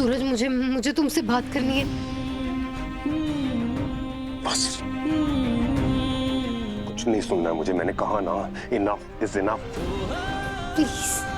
सूरज, मुझे मुझे तुमसे बात करनी है। बस कुछ नहीं सुनना मुझे, मैंने कहा ना, इनफ इज इनफ। प्लीज।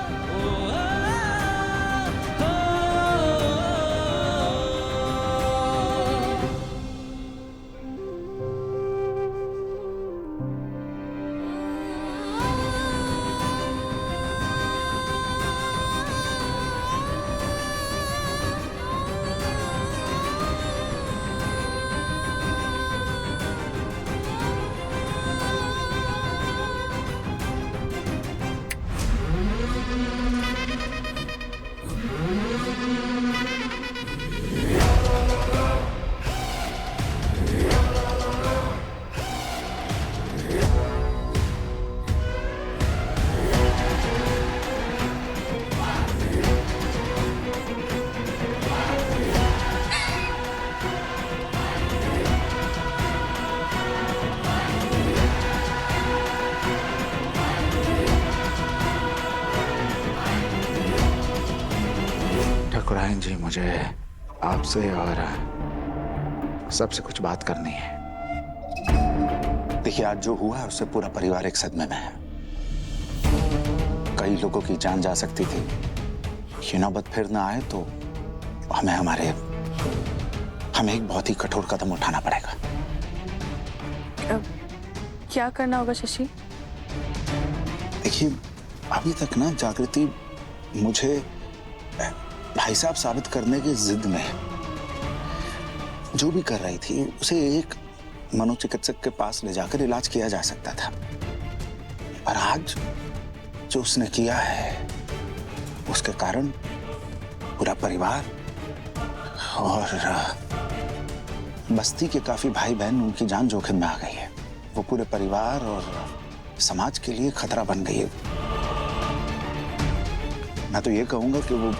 ठाकुरायन जी, मुझे आपसे और सबसे कुछ बात करनी है। देखिए, आज जो हुआ है उससे पूरा परिवार एक सदमे में है। कई लोगों की जान जा सकती थी। ये नौबत फिर ना आए तो हमें एक बहुत ही कठोर कदम उठाना पड़ेगा। क्या करना होगा शशि? देखिए, अभी तक ना जागृति मुझे भाई साहब साबित करने की जिद में जो भी कर रही थी, उसे एक मनोचिकित्सक के पास ले जाकर इलाज किया जा सकता था। और आज जो उसने किया है उसके कारण पूरा परिवार और बस्ती के काफी भाई बहन, उनकी जान जोखिम में आ गई है। वो पूरे परिवार और समाज के लिए खतरा बन गई है। मैं तो ये कहूंगा कि वो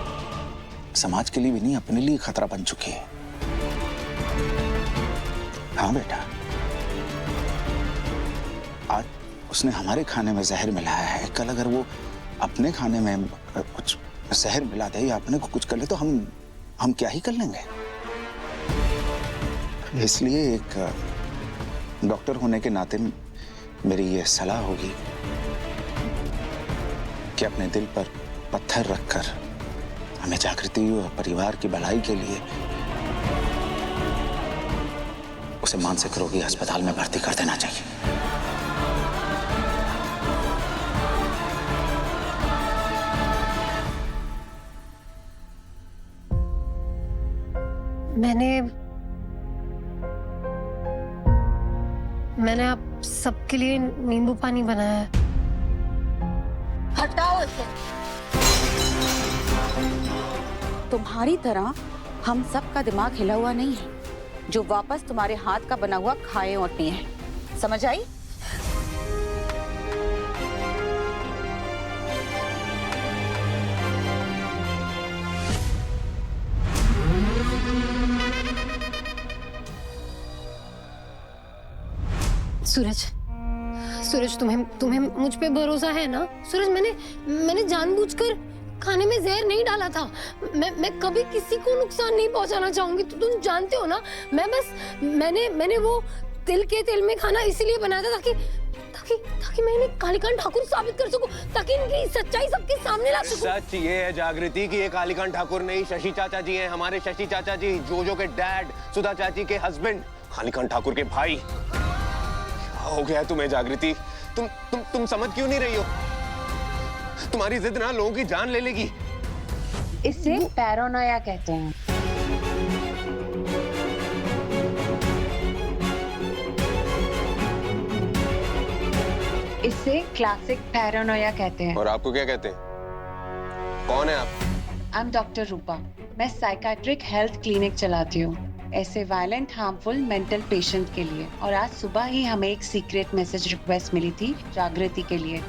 समाज के लिए भी नहीं, अपने लिए खतरा बन चुकी है। हाँ बेटा, आज उसने हमारे खाने में जहर मिलाया है। कल अगर वो अपने खाने में कुछ जहर मिला दे या अपने को कुछ कर ले तो हम क्या ही कर लेंगे। इसलिए एक डॉक्टर होने के नाते मेरी ये सलाह होगी कि अपने दिल पर पत्थर रखकर हमें जागृति और परिवार की भलाई के लिए उसे मानसिक रोगी अस्पताल में भर्ती कर देना चाहिए। मैंने आप सबके लिए नींबू पानी बनाया है। हटाओ इसे। तुम्हारी तरह हम सब का दिमाग हिला हुआ नहीं है जो वापस तुम्हारे हाथ का बना हुआ खाए और पिए हैं। समझ आई? सूरज, तुम्हें मुझ पे भरोसा है ना? सूरज, मैंने जानबूझकर खाने में जहर नहीं डाला था। मैं कभी किसी को नुकसान नहीं पहुंचाना चाहूंगी, तो तुम जानते हो ना। मैंने वो तिल के तेल में खाना इसीलिए बनाया था ताकि मैं इन्हें कालीकांत ठाकुर साबित कर सकूं, ताकि इनकी सच्चाई सबके सामने ला सकूं। सच ये है जागृति कि ये कालीकांत ठाकुर नहीं, शशि चाचा जी हैं। हमारे शशि चाचा जी, जोजो के डैड, सुधा चाची के हस्बैंड, कालीकांत ठाकुर के भाई। हो गया है तुम्हें जागृति? तुम समझ क्यों नहीं रही हो? तुम्हारी जिद ना लोगों की जान ले लेगी। इसे पैरानोया कहते हैं। इसे क्लासिक पैरानोया कहते हैं। और आपको क्या कहते हैं? कौन है आप? आई एम डॉक्टर रूपा। मैं साइकाट्रिक हेल्थ क्लिनिक चलाती हूँ, ऐसे वायलेंट हार्मफुल मेंटल पेशेंट के लिए। और आज सुबह ही हमें एक सीक्रेट मैसेज रिक्वेस्ट मिली थी जागृति के लिए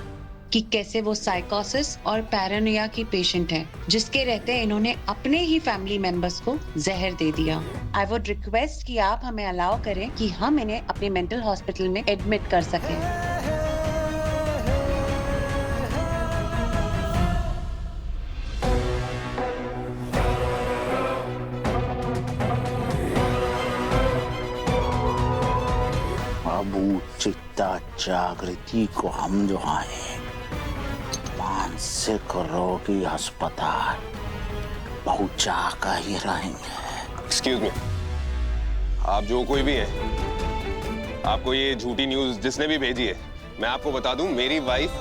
कि कैसे वो साइकोसिस और पैरानोया की पेशेंट है, जिसके रहते इन्होंने अपने ही फैमिली मेंबर्स को जहर दे दिया। आई वुड रिक्वेस्ट कि आप हमें अलाउ करें कि हम इन्हें अपने मेंटल हॉस्पिटल में एडमिट कर सकें। चित्ता जागृति को हम जो आए मानसिक रोगी अस्पताल पहुंचा कर ही रहेंगे। एक्सक्यूज मी, आप जो कोई भी हैं, आपको ये झूठी न्यूज जिसने भी भेजी है, मैं आपको बता दूं, मेरी वाइफ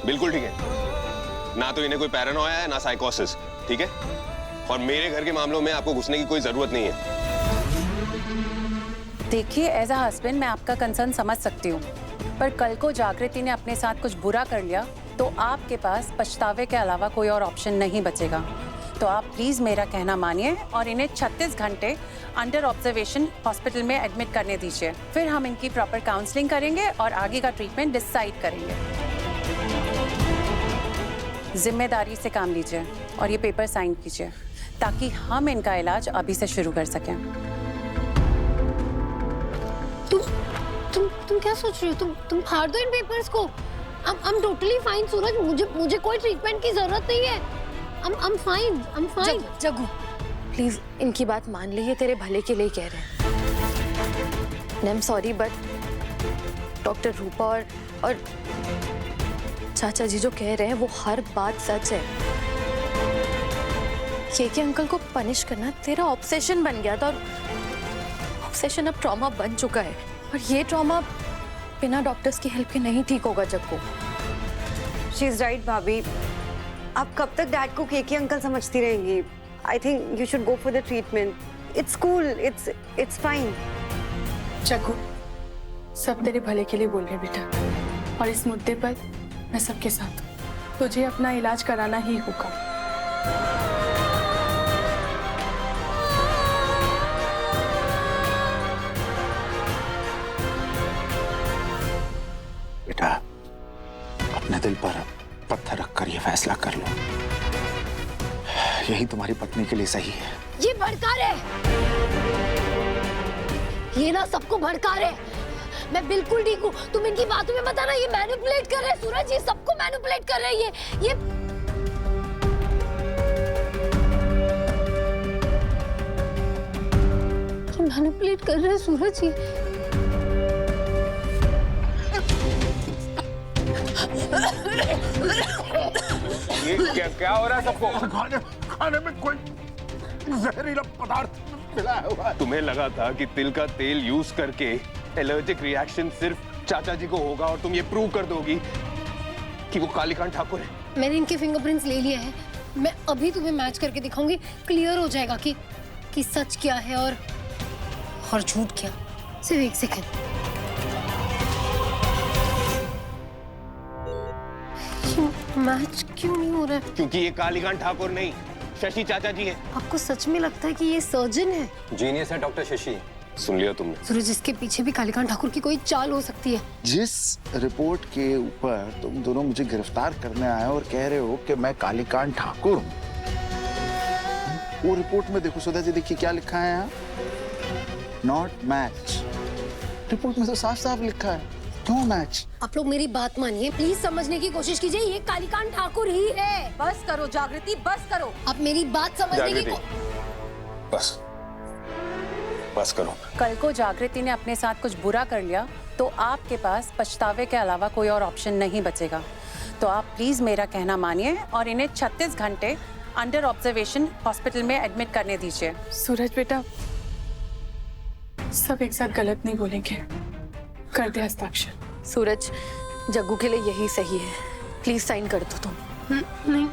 बिल्कुल ठीक है। ना तो इन्हें कोई पैरानोया है, ना साइकोसिस, ठीक है? और मेरे घर के मामलों में आपको घुसने की कोई जरूरत नहीं है। देखिए, एज अ हस्बैंड मैं आपका कंसर्न समझ सकती हूँ, पर कल को जागृति ने अपने साथ कुछ बुरा कर लिया तो आपके पास पछतावे के अलावा कोई और ऑप्शन नहीं बचेगा। तो आप प्लीज मेरा कहना मानिए और इन्हें 36 घंटे अंडर ऑब्जर्वेशन हॉस्पिटल में एडमिट करने दीजिए। फिर हम इनकी प्रॉपर काउंसलिंग करेंगे और आगे का ट्रीटमेंट डिसाइड करेंगे। जिम्मेदारी से काम लीजिए और ये पेपर साइन कीजिए ताकि हम इनका इलाज अभी से शुरू कर सकें। तुम क्या सोच रही हो? तुम फाड़ दो इन पेपर्स को। I'm totally fine, सूरज। मुझे कोई ट्रीटमेंट की जरूरत नहीं है। I'm fine। जग्गू, प्लीज इनकी बात मान ले, ये तेरे भले के लिए कह रहे हैं। I am sorry but doctor Rupa और चाचा जी जो कह रहे हैं वो हर बात सच है। के अंकल को पनिश करना तेरा ऑब्सेशन बन गया था और ऑब्सेशन अब ट्रॉमा बन चुका है और ये ट्रॉमा बिना डॉक्टर्स की हेल्प के नहीं ठीक होगा। जग्गू, शी इज राइट भाभी। आप कब तक डैड को केके अंकल समझती रहेंगी? I think you should go for the treatment. It's cool, it's fine. Jaggu, सब तेरे भले के लिए बोल रहे बेटा, और इस मुद्दे पर मैं सबके साथ हूं। तुझे अपना इलाज कराना ही होगा। बेटा, अपने दिल पर पत्थर रखकर ये फैसला कर लो, यही तुम्हारी पत्नी के लिए सही है। ये भड़का रहे, ये ना सबको भड़का रहे। मैं बिल्कुल ठीक हूँ। तुम इनकी बातों में बताना, ये मैनिपुलेट कर रहे हैं सूरज, ये सबको मैनिपुलेट कर रहे हैं। ये मैनिपुलेट कर रहे हैं सूरज। ये क्या हो रहा है सबको? खाने में कोई जहरीला पदार्थ मिलाया हुआ है। तुम्हें लगा था कि तिल का तेल यूज करके एलर्जिक रिएक्शन सिर्फ चाचा जी को होगा और तुम ये प्रूव कर दोगी कि वो कालीकांत ठाकुर है। मैंने इनके फिंगरप्रिंट्स ले लिए हैं। मैं अभी तुम्हें मैच करके दिखाऊंगी, क्लियर हो जाएगा कि सच क्या है और झूठ क्या। सिर्फ एक सेकंड। मैच क्यों नहीं हो रहा है? क्योंकि ये कालीकांत ठाकुर नहीं, शशि चाचा जी हैं। आपको सच में लगता है कि ये सर्जन है? जीनियस है डॉक्टर शशि। सुन लिया तुमने? सूरज, इसके पीछे भी कालीकांत ठाकुर की कोई चाल हो सकती है। जिस रिपोर्ट के ऊपर तुम दोनों मुझे गिरफ्तार करने आए और कह रहे हो कि मैं कालीकांत ठाकुर हूं, वो रिपोर्ट में देखो सुधा जी, देखिए क्या लिखा है यहाँ, नॉट मैच। रिपोर्ट में तो साफ साफ लिखा है, क्यों मैच? आप लोग मेरी बात मानिए, प्लीज समझने की कोशिश कीजिए, ये कालीकांत ठाकुर ही है। बस करो जागृति, बस करो। आप मेरी बात समझने की बस करो। कल को जागृति ने अपने साथ कुछ बुरा कर लिया तो आपके पास पछतावे के अलावा कोई और ऑप्शन नहीं बचेगा। तो आप प्लीज मेरा कहना मानिए और इन्हें 36 घंटे अंडर ऑब्जर्वेशन हॉस्पिटल में एडमिट करने दीजिए। सूरज बेटा, सब एक साथ गलत नहीं बोलेंगे, कर दे हस्ताक्षर। सूरज, जग्गू के लिए यही सही है, प्लीज साइन कर दो तुम। नहीं